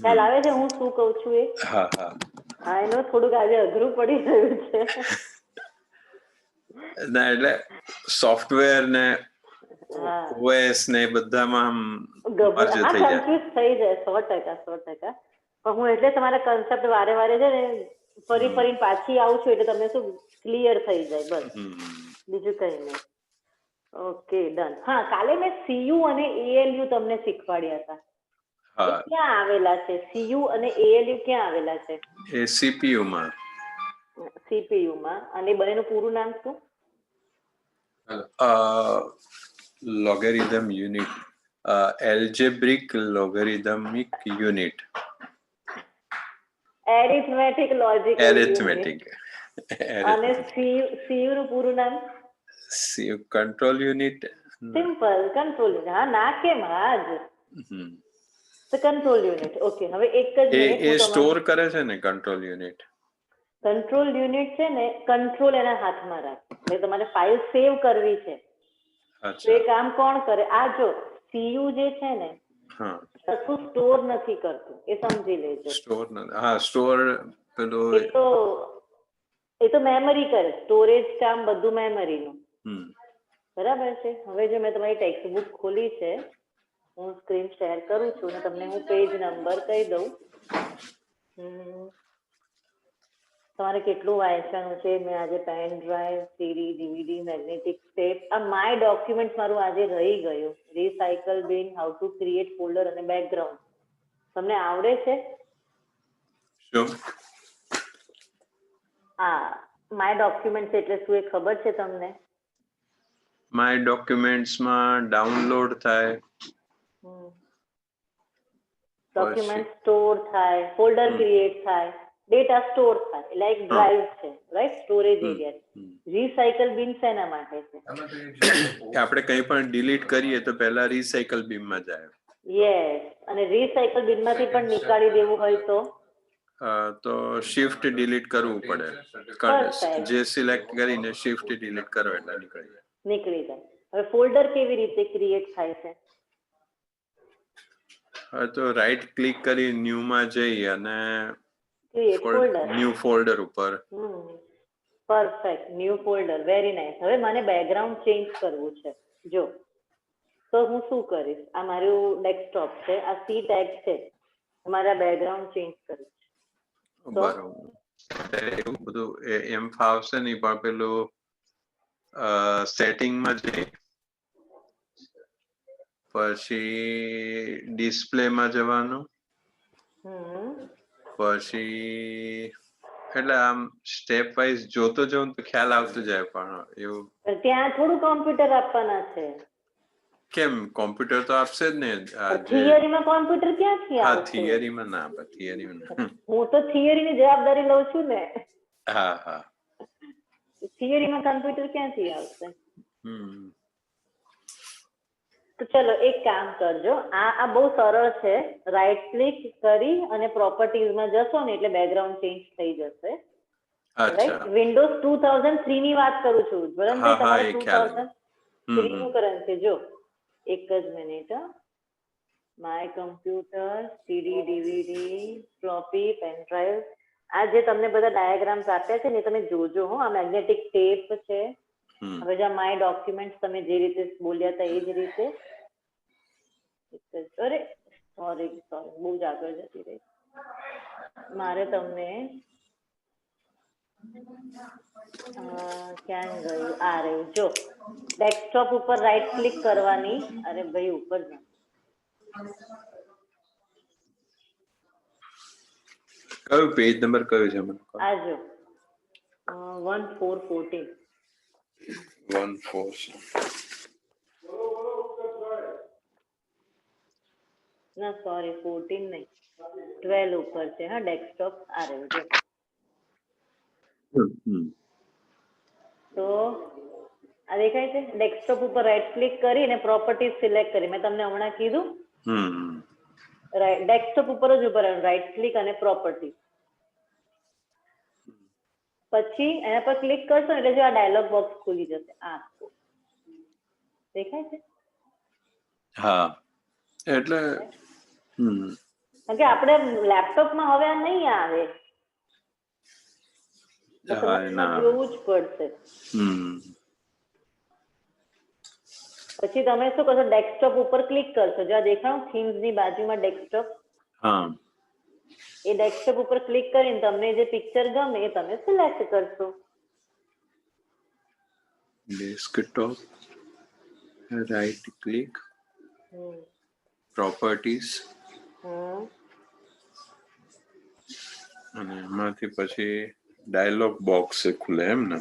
ખ્યાલ આવે છે હું શું કહું છું એ? હા, એનું થોડુંક આજે અઘરું પડી રહ્યું છે. ના, એટલે સોફ્ટવેર ને OS ને બધામાં મર્જ થઈ જાય. કન્ફ્યુઝ થઈ જાય 100%. પણ હું એટલે તમારા કન્સેપ્ટ વારે છે ને ફરી પાછી આવું છું એટલે તમને શું ક્લિયર થઈ જાય, બસ, બીજું કઈ નહીં. Okay, done. હા, કાલે મેં CU અને ALU તમને શીખવાડ્યા હતા. ક્યાં આવેલા છે? CU અને ALU ક્યાં આવેલા છે? એ CPU માં. અને બંનેનું પૂરું નામ શું? Logarithm unit. Algebraic logarithmic unit. Arithmetic logical arithmetic. અને CU નું પૂરું નામ? Control unit. Simple, control unit. હા, ના કેમ? હા જ. તો કંટ્રોલ યુનિટ. ઓકે, હવે એક જ મિનિટ. એ સ્ટોર કરે છે ને કંટ્રોલ યુનિટ. કંટ્રોલ યુનિટ છે ને, કંટ્રોલ એના હાથમાં રાખે. એટલે તમારે ફાઇલ સેવ કરવી છે તો એ કામ કોણ કરે? આ જો CU જે છે ને, કશું સ્ટોર નથી કરતું, એ સમજી લેજો. સ્ટોર પેલું એ તો મેમરી કરે. સ્ટોરેજ કામ બધું મેમરીનું. બરાબર છે. હવે જો મેં તમારી ટેક્સ્ટ બુક ખોલી છે, હું સ્ક્રીન શેર કરું છું અને તમને હું પેજ નંબર કહી દઉં. તમારે કેટલું વાંચવાનું છે? મેં આજે pen drive, CD, DVD, magnetic tape, આ માય ડોક્યુમેન્ટ મારું આજે રહી ગયું. Recycle bin, how to create folder અને બેકગ્રાઉન્ડ. તમને આવડે છે? માય ડોક્યુમેન્ટ એટલે શું એ ખબર છે તમને? માય ડોક્યુમેન્ટ્સમાં ડાઉનલોડ થાય, ડોક્યુમેન્ટ સ્ટોર થાય, ફોલ્ડર ક્રિએટ થાય, ડેટા સ્ટોર થાય. એટલે એક ડ્રાઈવ છે, રાઈટ? Storage area. રિસાયકલ બિન શેના માટે છે? આપણે કંઈ પણ ડિલીટ કરીએ તો પહેલા રિસાયકલ બિનમાં જાય. યસ. અને રિસાયકલ બિનમાંથી પણ નીકાળી દેવું હોય તો શિફ્ટ ડિલીટ કરવું પડે. જે સિલેક્ટ કરીને શિફ્ટ ડિલીટ કરો એટલે નીકળી જાય. હવે ફોલ્ડર કેવી રીતે ક્રિએટ થાય છે? તો રાઈટ ક્લિક કરી ન્યુ માં જઈ અને ન્યુ ફોલ્ડર ઉપર. Perfect. New folder. Very nice. હવે મને બેકગ્રાઉન્ડ ચેન્જ કરવું છે. જો, તો હું શું કરીશ? આ મારું ડેસ્કટોપ છે, આ સી ટેગ છે, મારા બેકગ્રાઉન્ડ ચેન્જ કરીશ. બરોબર. એવું બધું એમ ફાવશે નહીં, પણ પેલું સેટિંગમાં જઈ પછી ડિસ્પ્લે માં જવાનું, પછી એટલે આમ સ્ટેપ વાઇઝ જોતો જવું તો ખ્યાલ આવતો જાય, પણ એવું ત્યાં થોડું કોમ્પ્યુટર આપવાના છે. કેમ? કોમ્પ્યુટર તો આપશે જ ને. થિયરીમાં કોમ્પ્યુટર ક્યાંથી હા, આવશે? થિયરીમાં ના આપે, થિયરીમાં ના. હું તો થિયરીની જવાબદારી લઉં છું ને. હા હા, થિયરીમાં કોમ્પ્યુટર ક્યાંથી આવશે? હમ. તો ચલો એક કામ કરજો, આ બહુ સરળ છે. રાઈટ ક્લિક કરી અને પ્રોપર્ટીઝમાં જશો ને એટલે બેકગ્રાઉન્ડ ચેન્જ થઈ જશે. રાઈટ, વિન્ડોઝ 2003 ની વાત કરું છું. બરાબર, તમારે 2003 નું કરવાનું છે. જો એક જ minute, my computer, CD, DVD, floppy, pen drive, આ જે તમને બધા ડાયાગ્રામ્સ આપ્યા છે ને તમે જોજો હો. આ મેગ્નેટિક ટેપ છે. હવે જો માય ડોક્યુમેન્ટ તમે જે રીતે બોલ્યા હતા એ જ રીતે. અરે સોરી, બહુ જ આગળ જતી રહી. મારે તમને ક્યાં ગયું? આ રહ્યું. જો ડેસ્કટોપ ઉપર રાઈટ ક્લિક કરવાની. અરે ભાઈ ઉપર ના, કયું પેજ નંબર કયું છે? આ જો 1414. 14. ના સોરી, 14 નહીં, 12 ઉપર છે. હા, ડેસ્કટોપ આ રહ્યું. જો તો આ દેખાય છે? ડેસ્કટોપ ઉપર રાઈટ ક્લિક કરી અને પ્રોપર્ટીઝ સિલેક્ટ કરી. મેં તમને હમણાં કીધું, ડેસ્કટોપ ઉપર જ ઉપર રાઈટ ક્લિક અને પ્રોપર્ટી. પછી એના પર ક્લિક કરશો એટલે જો આ ડાયલોગ બોક્સ ખુલી જશે. આ દેખાય છે? હા, એટલે કારણ કે આપણે લેપટોપમાં હવે આ નહીં આવે, જોવું જ પડશે. પછી તમે શું કરશો? ડેસ્કટોપ ઉપર ક્લિક કરશો. જો આ દેખાણું થીમ્સ ની બાજુમાં ડેસ્કટોપ, એ ડેસ્કટોપ ઉપર ક્લિક કરીને તમને જે પિક્ચર ગમે એ તમે સિલેક્ટ કરશો. ડેસ્કટોપ, રાઈટ ક્લિક, પ્રોપર્ટીઝ, અને એમાંથી પછી ડાયલોગ બોક્સ ખુલે એમ ને?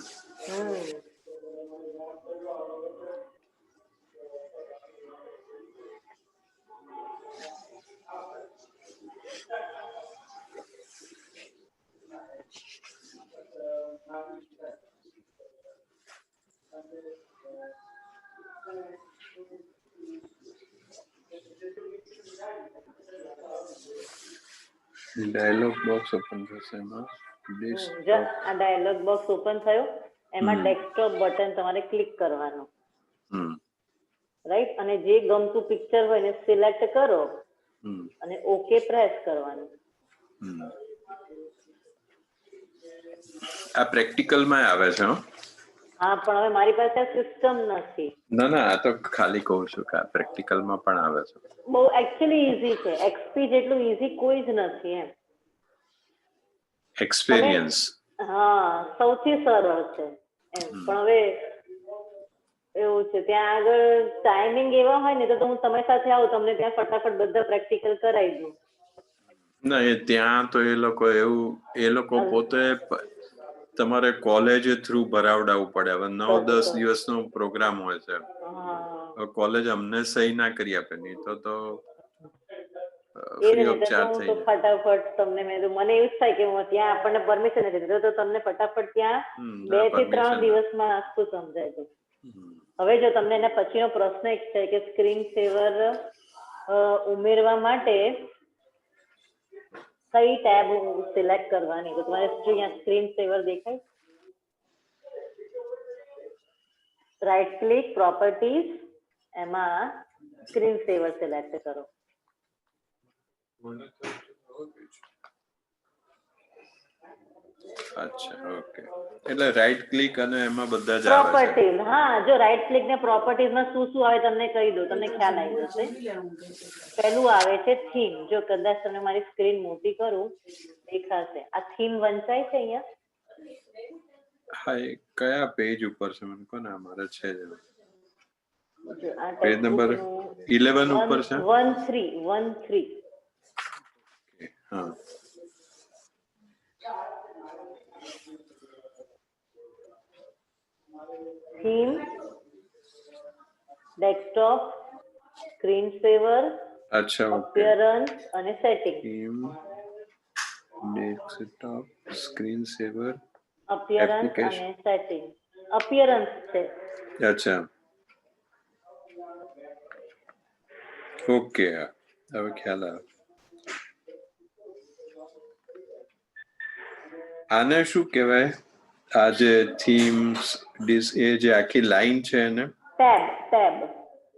ડાયલોગ બોક્સ ઓપન થશે એમાં. આ ડાયલોગ બોક્સ ઓપન થયો, એમાં ડેસ્કટોપ બટન તમારે ક્લિક કરવાનું. રાઈટ, અને જે ગમતું પિક્ચર હોય એને સિલેક્ટ કરો અને ઓકે પ્રેસ કરવાનું. આ પ્રેક્ટિકલમાં આવે છે? હા, પણ હવે મારી પાસે આ સિસ્ટમ નથી. ના, આ તો ખાલી કહું છું કે આ પ્રેક્ટિકલમાં પણ આવે છે. બહુ એકચ્યુઅલી ઈઝી છે. એક્સપી જેટલું ઈઝી કોઈ જ નથી એમ. એક્સપિરિયન્સ. હા, સૌથી સરળ છે એમ. પણ હવે એવું છે, ત્યાં આગળ ટાઈમિંગ એવા હોય ને તો હું તમારી સાથે આવું, તમને ત્યાં ફટાફટ બધા પ્રેક્ટિકલ કરાવી દઉં. ના, ત્યાં તો એ લોકો પોતે તમારે કોલેજ થ્રુ ભરાવડાવવું પડે. હવે 9-10 દિવસનો પ્રોગ્રામ હોય છે. કોલેજ અમને સહી ના કરી આપે, નહીં તો ફ્રી ઓફ ચાર્જ થઈ જાય. ફટાફટ તમને મને એવું જ થાય કે ત્યાં આપણને પરમિશન નથી તો તમને ફટાફટ ત્યાં 2 થી 3 દિવસમાં આખું સમજાય છે. હવે જો તમને એના પછીનો પ્રશ્ન એક છે કે સ્ક્રીન સેવર ઉમેરવા માટે કઈ ટેબ સિલેક્ટ કરવાની? તો તમારે અહીંયા સ્ક્રીન સેવર દેખાય, રાઈટ ક્લિક, પ્રોપર્ટીઝ, એમાં સ્ક્રીન સેવર સિલેક્ટ કરો. અચ્છા, ઓકે. એટલે રાઈટ ક્લિક અને એમાં બધા જ આવે છે. પ્રોપર્ટીઝ, હા, જો રાઈટ ક્લિક ને પ્રોપર્ટીઝમાં શું આવે તમને કહી દઉં, તમને ખ્યાલ આવી જશે. પહેલું આવે છે થીમ. જો કદાચ તમને મારી સ્ક્રીન મોટી કરું દેખાશે. આ થીમ વંચાય છે અહીંયા. હા, એ કયા પેજ ઉપર છે મને કહો ને? અમારે છે પેજ નંબર 11 ઉપર છે 13 હા થીમ, ડેસ્કટોપ, સ્ક્રીન સેવર, અચ્છા ઓકે અપિયરન્સ અને setting. Theme desktop screen saver appearance application અને સેટિંગ. અપિયરન્સ છે. અચ્છા ઓકે હવે ખ્યાલ આવે આને શું કહેવાય આ જે થીમ્સ એ જે આખી લાઈન છે એને ટેબ.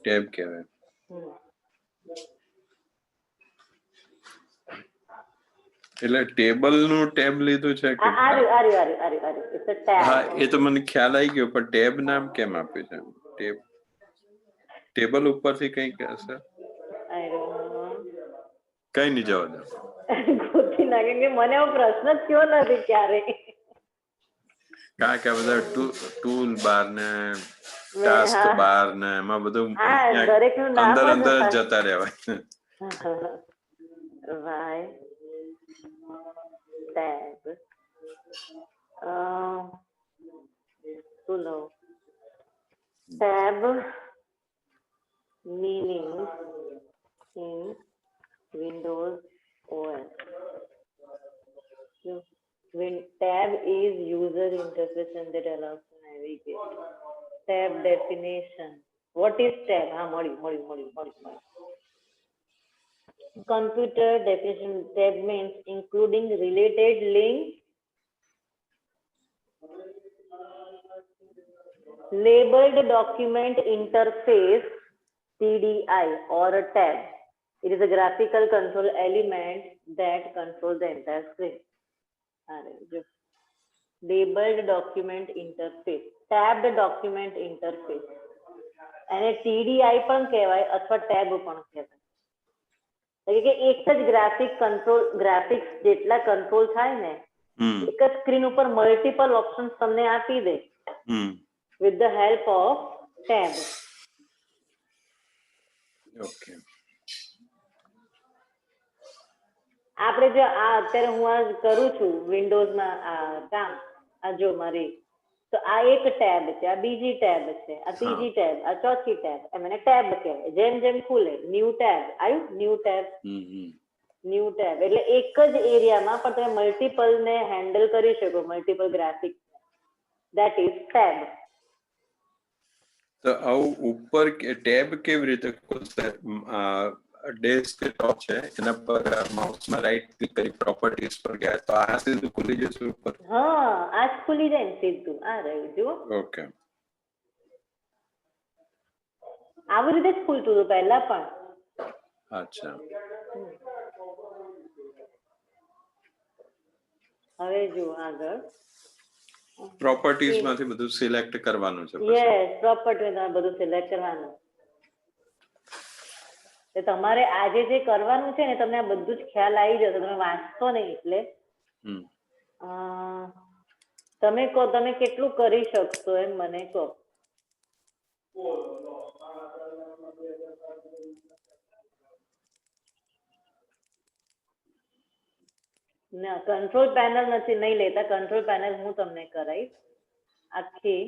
ટેબ કહેવાય એટલે ટેબલ નું ટેબ લીધું છે કે It's a tab. હા એ તો મને ખ્યાલ આવી ગયો પણ ટેબ નામ કેમ આપ્યું છે ટેબ ટેબલ ઉપરથી કઈ હશે I don't know. કઈ નહીં જવા દો ગોતી નાખે કે મને એવો પ્રશ્ન જ થયો નથી ક્યારે. કારણ કે આ બધા ટૂલ બાર ને ટાસ્ક બાર ને એમાં બધું દરેકનું નામ અંદર જ અંદર હશે. જતા રહેવાય Why? Tab. Hello. Tab meaning in Windows OS. Tab is user interface and that allows to navigate. Tab definition. What is tab? Computer definition. Tab means including related links, labeled document interface (TDI) or a tab. It is a graphical control element that controls the entire screen. Labeled document interface, tabbed document interface. અને TDI પણ કહેવાય અથવા tab પણ કહેવાય. એટલે કે એક જ ગ્રાફિક્સ જેટલા કંટ્રોલ થાય ને એક જ સ્ક્રીન ઉપર મલ્ટિપલ ઓપ્શન્સ તમને આપી દે with the help of tab. Okay આપણે જો આ અત્યારે હું આ કરું છું વિન્ડોઝમાં આ કામ આ જો મારી તો આ એક ટેબ છે આ બીજી ટેબ છે આ ત્રીજી ટેબ આ ચોથી ટેબ એમ એને ટેબ કહેવાય. જેમ જેમ ખુલે ન્યૂ ટેબ આવ્યું ન્યૂ ટેબ એટલે એક જ એરિયામાં પણ તમે મલ્ટિપલ ને હેન્ડલ કરી શકો multiple graphics. That is tab. તો આવું ઉપર ટેબ કેવી રીતે ખુલશે ડેસ્કટોપ છે એના પર માઉસમાં રાઈટ ક્લિક કરી પ્રોપર્ટીઝ પર ગયા તો આ સીધું ખુલી જશે ઉપર હા આ જ ખુલી જાય ને સીધું આ રહ્યું જુઓ ઓકે આવી રીતે જ ખુલતું હતું પહેલા પણ. અચ્છા હવે જુઓ આગળ પ્રોપર્ટીઝ માંથી બધું સિલેક્ટ કરવાનું છે યસ પ્રોપર્ટી તમારે બધું સિલેક્ટ કરવાનું. તમારે આજે જે કરવાનું છે ને તમને આ બધું જ ખ્યાલ આવી જશે તમે વાંચશો નહીં એટલે તમે કહો તમે કેટલું કરી શકશો એમ મને કહો. ના કંટ્રોલ પેનલ નથી નહીં લેતા કંટ્રોલ પેનલ હું તમને કરાવીશ આખી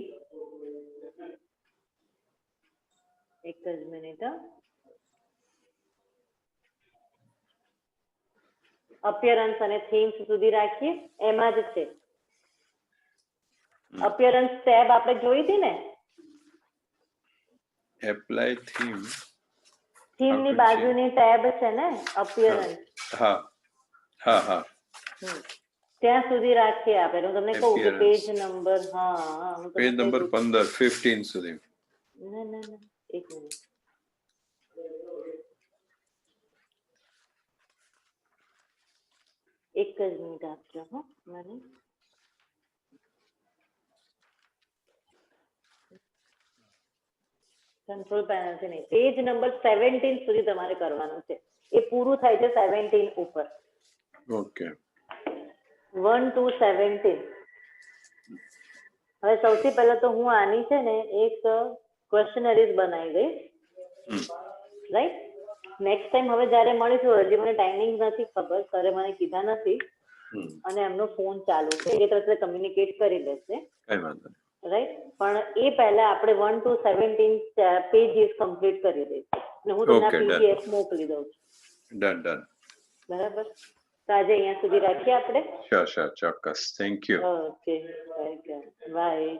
એક જ મિનિટ. અપિયરન્સ અને થીમ્સ સુધી રાખીએ એમાં જ છે. અપિયરન્સ ટેબ આપણે જોઈ હતી ને એપ્લાય થીમ ની બાજુની ટેબ છે ને અપિયરન્સ હા હા હા ત્યાં સુધી રાખીએ આપણે. હું તમને કહું કે પેજ નંબર પેજ નંબર 15 સુધી. ના એક મિનિટ એક જ મિનિટ આપજો મને. કંટ્રોલ પેનલ છે નહીં પેજ નંબર 17 સુધી તમારે કરવાનું છે. એ પૂરું થાય છે 17 ઉપર. Okay 1 to 17. હવે સૌથી પહેલા તો હું આની છે ને એક ક્વેશ્ચનરીઝ બનાવી દઈશ રાઈટ. નેક્સ્ટ ટાઈમ હવે જ્યારે મળીશું, હજી મને ટાઈમિંગ નથી ખબર, સરે મને કીધા નથી, અને એમનો ફોન ચાલુ છે, એ તરત કમ્યુનિકેટ કરી લેશે, કઈ વાંધો નહીં. રાઈટ. પણ એ પહેલા આપણે 1 to 17 પેજીસ કમ્પ્લીટ કરી દઈશું, અને હું તમને Okay, done. PDF મોકલી દઉં છું. ડન. બરાબર. તો આજે અહીંયા સુધી રાખીએ આપણે. શ્યોર ચોક્કસ. Thank you. Okay, welcome. By.